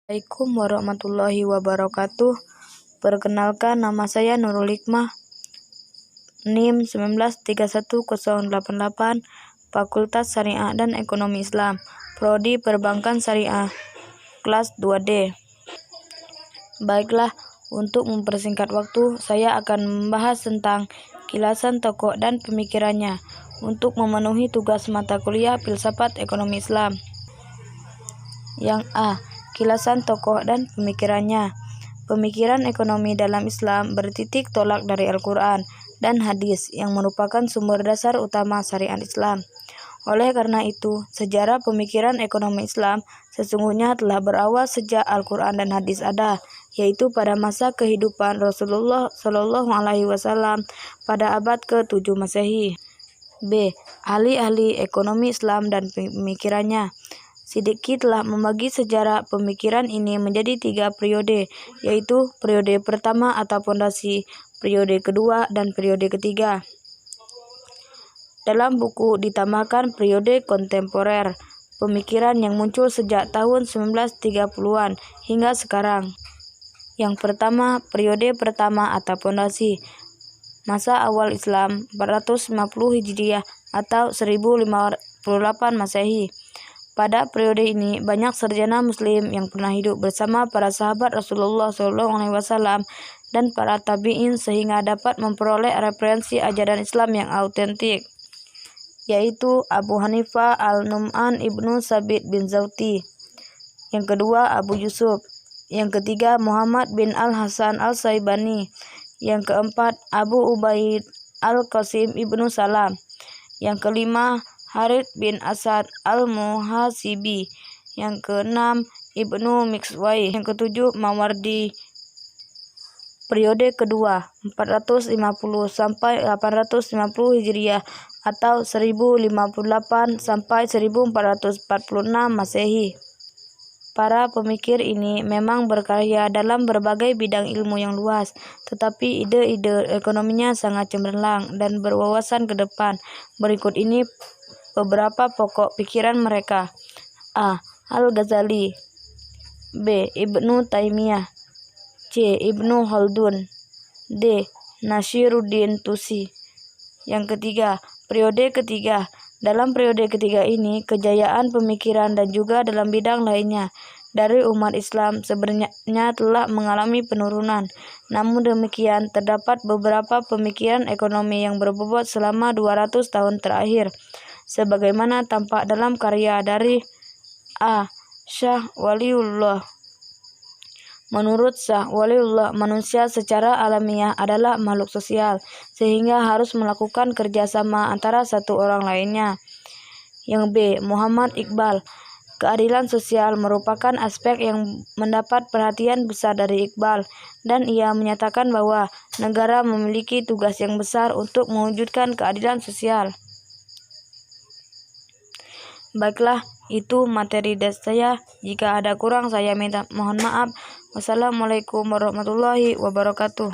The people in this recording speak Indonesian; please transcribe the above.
Assalamualaikum warahmatullahi wabarakatuh. Perkenalkan, nama saya Nurul Hikmah, NIM 1931088, Fakultas Syariah dan Ekonomi Islam, Prodi Perbankan Syariah, kelas 2D. Baiklah, untuk mempersingkat waktu, saya akan membahas tentang kilasan tokoh dan pemikirannya untuk memenuhi tugas mata kuliah Filsafat Ekonomi Islam. Yang A. Kilasan tokoh dan pemikirannya. Pemikiran ekonomi dalam Islam bertitik tolak dari Al-Quran dan hadis yang merupakan sumber dasar utama syariat Islam. Oleh karena itu, sejarah pemikiran ekonomi Islam sesungguhnya telah berawal sejak Al-Quran dan hadis ada, yaitu pada masa kehidupan Rasulullah Shallallahu Alaihi Wasallam pada abad ke-7 Masehi. B. Ahli-ahli ekonomi Islam dan pemikirannya. Siddiqi telah membagi sejarah pemikiran ini menjadi 3 periode, yaitu periode pertama atau pondasi, periode kedua, dan periode ketiga. Dalam buku ditambahkan periode kontemporer, pemikiran yang muncul sejak tahun 1930-an hingga sekarang. Yang pertama, periode pertama atau pondasi, masa awal Islam 450 Hijriah atau 1058 Masehi. Pada periode ini, banyak sarjana Muslim yang pernah hidup bersama para sahabat Rasulullah SAW dan para tabi'in sehingga dapat memperoleh referensi ajaran Islam yang autentik, yaitu Abu Hanifah Al-Nu'man Ibnu Sabit bin Zawti. Yang kedua, Abu Yusuf. Yang ketiga, Muhammad bin Al-Hasan Al-Saibani. Yang keempat, Abu Ubaid Al-Qasim Ibnu Salam. Yang kelima, Harith bin Asad Al-Muhasibi. Yang keenam, Ibnu Mikswai. Yang ketujuh, Mawardi. Periode kedua, 450 sampai 850 Hijriah atau 1058 sampai 1446 Masehi. Para pemikir ini memang berkarya dalam berbagai bidang ilmu yang luas, tetapi ide-ide ekonominya sangat cemerlang dan berwawasan ke depan. Berikut ini beberapa pokok pikiran mereka. A. Al-Ghazali. B. Ibnu Taimiyah. C. Ibnu Khaldun. D. Nasiruddin Tusi. Yang ketiga, periode ketiga. Dalam periode ketiga ini, kejayaan pemikiran dan juga dalam bidang lainnya dari umat Islam sebenarnya telah mengalami penurunan. Namun demikian, terdapat beberapa pemikiran ekonomi yang berbobot selama 200 tahun terakhir, sebagaimana tampak dalam karya dari A. Syah Waliullah. Menurut Syah Waliullah, manusia secara alamiah adalah makhluk sosial, sehingga harus melakukan kerjasama antara satu orang lainnya. Yang B. Muhammad Iqbal. Keadilan sosial merupakan aspek yang mendapat perhatian besar dari Iqbal, dan ia menyatakan bahwa negara memiliki tugas yang besar untuk mewujudkan keadilan sosial. Baiklah, itu materi dari saya. Jika ada kurang, saya mohon maaf. Wassalamualaikum warahmatullahi wabarakatuh.